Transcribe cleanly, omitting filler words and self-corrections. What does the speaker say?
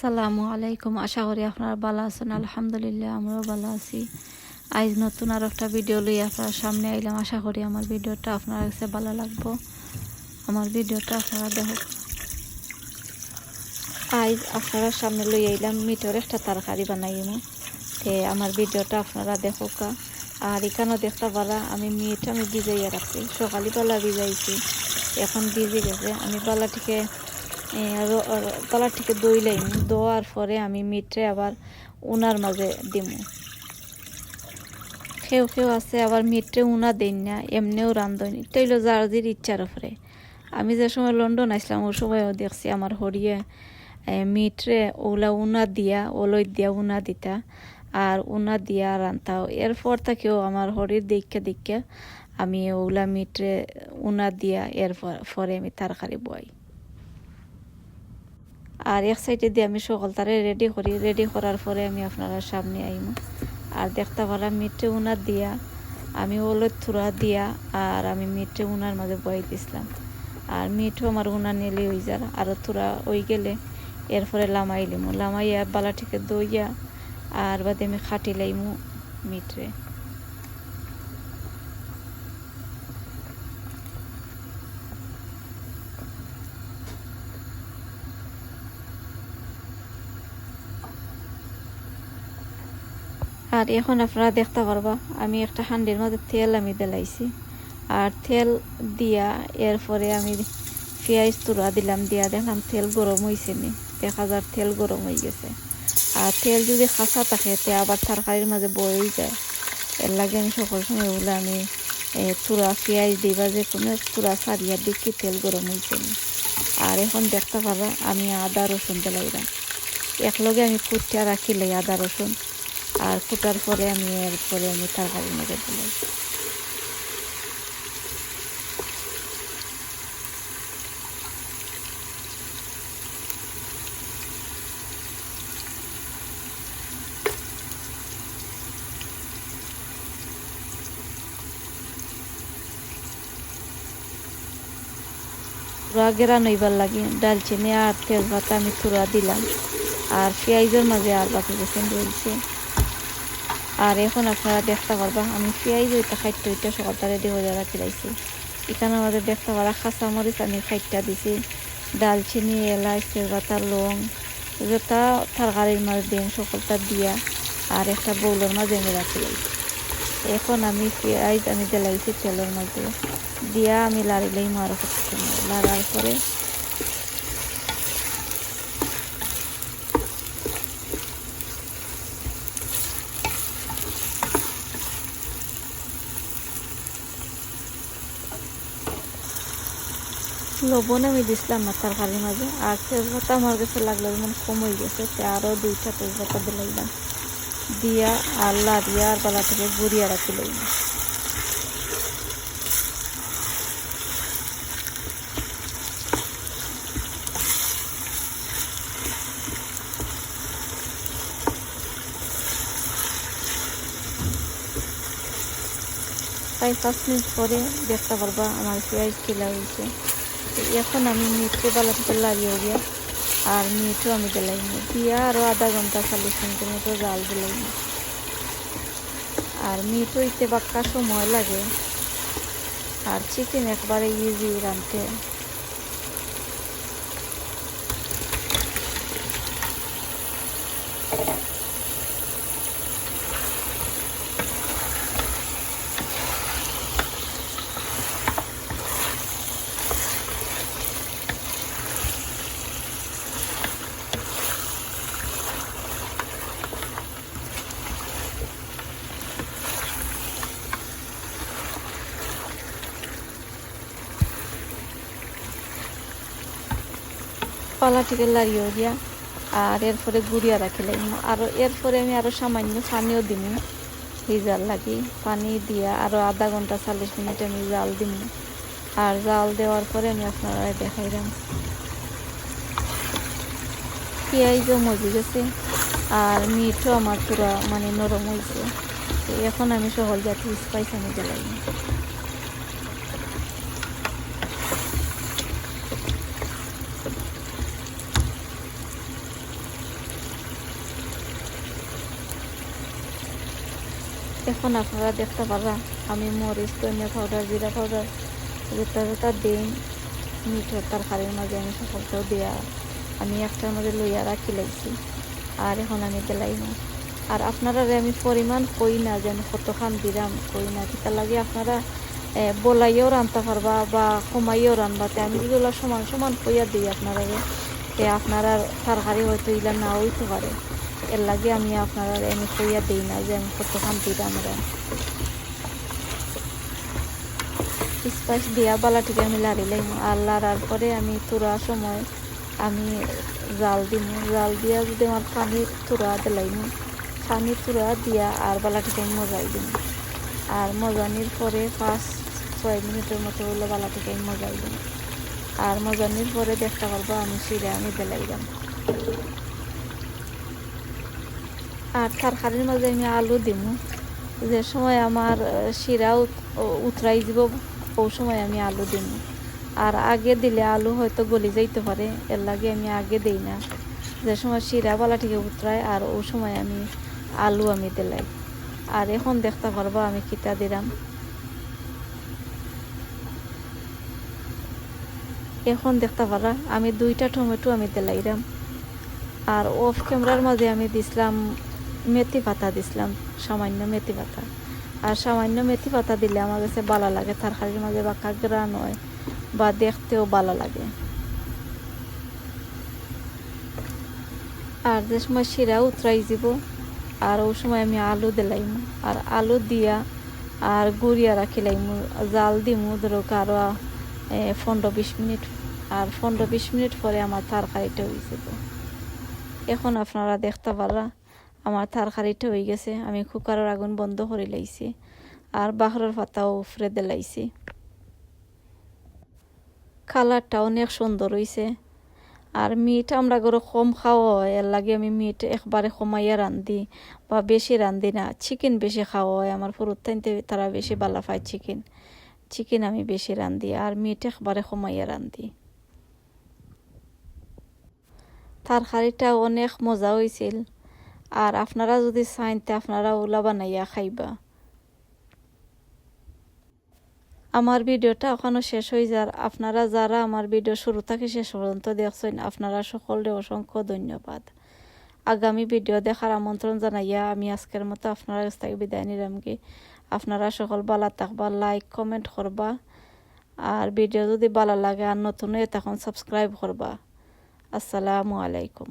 আসসালামু আলাইকুম। আশা করি আপনারা ভালো আছেন। আলহামদুলিল্লাহ আমরাও ভালো আছি। আজ নতুন আর একটা ভিডিও লই আপনার সামনে আইলাম। আশা করি আমার ভিডিওটা আপনার কাছে ভালো লাগবো। আমার ভিডিওটা আপনারা দেখুন। আজ আপনারা সামনে লই আইলাম মিটর একটা তরকারি বানাইমু। তে আমার ভিডিওটা আপনারা দেখুক। আর এখানেও দেখতে পারা আমি আমি ভিজাইয়া রাখছি, সকালবেলা ভিজাইছি, এখন ভিজে গেছে। আমি বালাটিকে দইলাইম, দোয়ার পরে আমি মিটরে আবার উনার মাঝে দিমু। কেউ আছে আবার মিটরে উনা দেন না, এমনিও রান্ধনি, তৈল যার জির ইচ্ছার উপরে। আমি যে সময় লন্ডন আসলাম ওই সময়ও দেখছি আমার হরিয়ে মিটরে ওলা উনা দিয়া ওলই দিয়া উনা দিতা আর উনা দিয়া রান্তাও। এরপর থেকেও আমার হরির দেখে আমি ওলা মিটরে উনা দিয়া পরে আমি তরকারি বই। আর এক সাইডে দিয়ে আমি সকল তারে রেডি করার পরে আমি আপনারা সামনে আইম। আর দেখতে পারলাম মিটে উনার দিয়া আমি ওলের থুরা দিয়া আর আমি মিটে উনার মাঝে বই দিছিলাম। আর মিঠও আমার উনা নিলে হয়ে যার, আরও থুরা ওই গেলে এরপরে লামাইয়া বালাটিকে দইয়া আর বাদে আমি খাটি লাইমু মিটরে। আর এখন আপনারা দেখতে পারবা আমি একটা হান্ডির মধ্যে তেল আমি দিলাইছি। আর তেল দিয়া এরপরে আমি পেঁয়াজ তুরা দিলাম, দিয়া দেখলাম তেল গরম হয়েছে নি, দেখা যার তেল গরম হয়ে গেছে। আর তেল যদি খাসা থাকে তে আবার তরকারির মাঝে বই যায়। এর লাগে আমি সকল সময় ওগুলো আমি তুরা পেঁয়াজ দিবা যে কোনো তুরা সারিয়া দেখি তেল গরম হয়েছে নি। আর এখন দেখতে পারবা আমি আদা রসুন দিলাইলাম, একলগে আমি কুটিয়া রাখিলাই আদা রসুন। আর কুটার পরে আমি এরপরে আমি তরকারির মধ্যে দিলাই। তুরা গেরা নইবার লাগে ডালচিনি আর তেজপাতা আমি তুরা দিলাম। আর পেঁয়াজের মাঝে আর বাকি গেছে রয়েছে। আর এখন আপনারা দেখতে পারবা আমি পেঁয়াজ ওইটা খাইতে ওইটা সকালটা রেডি হয়ে রাখি রাখছি। এখানে আমাদের দেখতে পারা খাঁচা মরিচ আমি খাইটা দিছি, ডালচিনি এলাচ তেজপাতা লং যেটা তরকারির মাঝে দিন সকলটা দিয়া আর একটা বউলের মাঝে আমি রাখি রাখছি। এখন আমি পেঁয়াজ আমি দিলাইছি তেলের মাঝে দিয়া আমি লাড়িলেই মারো করতে লাড়ার পরে লবণ আমি দিছিলাম না তরকারির মাঝে। আর তেজপাতা আমার কাছে লাগলো যেমন কম হয়ে গেছে, তে আরও 2টা তেজপাতা দিলাইলাম, দিয়া আর লাড়িয়া আর বালা থেকে গুড়িয়া রাখি লইলাম। তাই 5 মিনিট পরে দেখতে পারবা আমার পেঁয়াজ কিলা হয়েছে। এখন আমি মিটকে বালা থেকে লাড়িয়ে গিয়া আর মিটও আমি দিলাইনি দিয়া আরও আধা ঘন্টা 40 মিনিটের মতো জাল দিলাইনি। আর মিট হইতে বাক্কা সময় লাগে, আর চিকেন একবারে ইজি রাঁধতে। পালাটিকে লাড়িয়ে দিয়া আর এরপরে গুড়িয়া রাখিলাম। আর এরপরে আমি আরও সামান্য পানিও দিমু ভিজার লাগি। পানি দিয়া আরও আধা ঘন্টা 40 মিনিট আমি জাল দিমু। আর জাল দেওয়ার পরে আমি আপনারা দেখাইলাম পেঁয়াজও মজে গেছে আর মিটও আমার পুরা মানে নরম হয়েছে। এখন আমি সকল জাতীয় স্পাইস আমি দিলাম। এখন আপনারা দেখতে পারা আমি মরিচ ধনিয়া পাউডার জিরা পাউডার যেটা দিন মিঠের তরকারির মাঝে আমি সকলকেও দেওয়া আমি একটার মধ্যে লইয়া রাখি লাইছি। আর এখন আমি দিলাইমু। আর আপনারা আমি পরিমাণ কই না যে আমি কতখান দিলাম কই না কিতা লাগে আপনারা বলাইও রানতে পারবা বা কমাইও রানবাতে আমি যেগুলো সমান সমান কইয়া দিই আপনারা আপনারা তরকারি হয়তো ইলা না হইতে পারে, এর লাগে আমি আপনারা আমি কইয়া দিই না যে আমি কতখান দিলাম। স্পাইস দিয়া বালাটিকে আমি লাড়ি লাইম। আর লাড়ার পরে আমি তুরার সময় আমি জাল দিম। জাল দিয়া যদি আমার পানি তুরা দিলাইম, পানি তুরা দিয়া আর বালাটিকে আমি মজাই দিম। আর মজানির পরে 5-6 মিনিটের মতো হলো বালাটিকে আমি মজাই দিম। আর মজানির পরে দেখতে পারবো আমি শিরা আমি দিলাইলাম। আর তরকারির মাঝে আমি আলু দিম। যে সময় আমার শিরা উতরাই দিব ও সময় আমি আলু দিম। আর আগে দিলে আলু হয়তো গলি যাইতে পারে, এর লাগে আমি আগে দিই না। যে সময় শিরা বালাটিকে উতরায় আর ও সময় আমি আলু আমি দিলাই। আর এখন দেখতে পারবো আমি কিতা দিলাম। এখন দেখতে পারা আমি 2টা টমেটো আমি দিলাইলাম। আর অফ ক্যামেরার মাঝে আমি দিছিলাম মেথি পাতা দিছিলাম, সামান্য মেথি পাতা। আর সামান্য মেথি পাতা দিলে আমার কাছে ভালো লাগে, তরকারির মাঝে বা কাগরা নয় বা দেখতেও ভালো লাগে। আর যে সময় শিরা উতরাই যাব আর ওই সময় আমি আলু দিলাইম। আর আলু দিয়া আর গুড়িয়া রাখিলাইম, জাল দিমু ধরো আরো 15-20 মিনিট। আর 15-20 মিনিট পরে আমার তরকারিটা হয়ে যাব। এখন আপনারা দেখতে পারা আমার তরকারিটা হয়ে গেছে। আমি কুকারের আগুন বন্ধ করে লাইছি আর বাহরের পাতাও উফরে দিলাইছি। কালারটা অনেক সুন্দর হয়েছে। আর মিট আমরা করে কম খাওয়া হয়, এর লাগে আমি মিট একবারে কমাইয়া রান্ধি বা বেশি রান্ধি না। চিকেন বেশি খাওয়া হয় আমার ফুরুত থাইতে, তারা বেশি ভালো পায় চিকেন আমি বেশি রান্ধি আর মিট একবারে কমাইয়া রান্ধি। তরকারিটা অনেক মজা হয়েছিল। আর আপনারা যদি চাইন আপনারা ওলা বানাইয়া খাইবা। আমার ভিডিওটা ওখানে শেষ হয়ে যার। আপনারা যারা আমার ভিডিও শুরু থেকে শেষ পর্যন্ত দেখছেন আপনারা সকলকে অসংখ্য ধন্যবাদ। আগামী ভিডিও দেখার আমন্ত্রণ জানাইয়া আমি আজকের মতো আপনারা কাছ থেকে বিদায় নিলাম। কি আপনারা সকল ভালো থাকবা, লাইক কমেন্ট করবা। আর ভিডিও যদি ভালো লাগে আর নতুন হয়ে তখন সাবস্ক্রাইব করবা। আসসালামু আলাইকুম।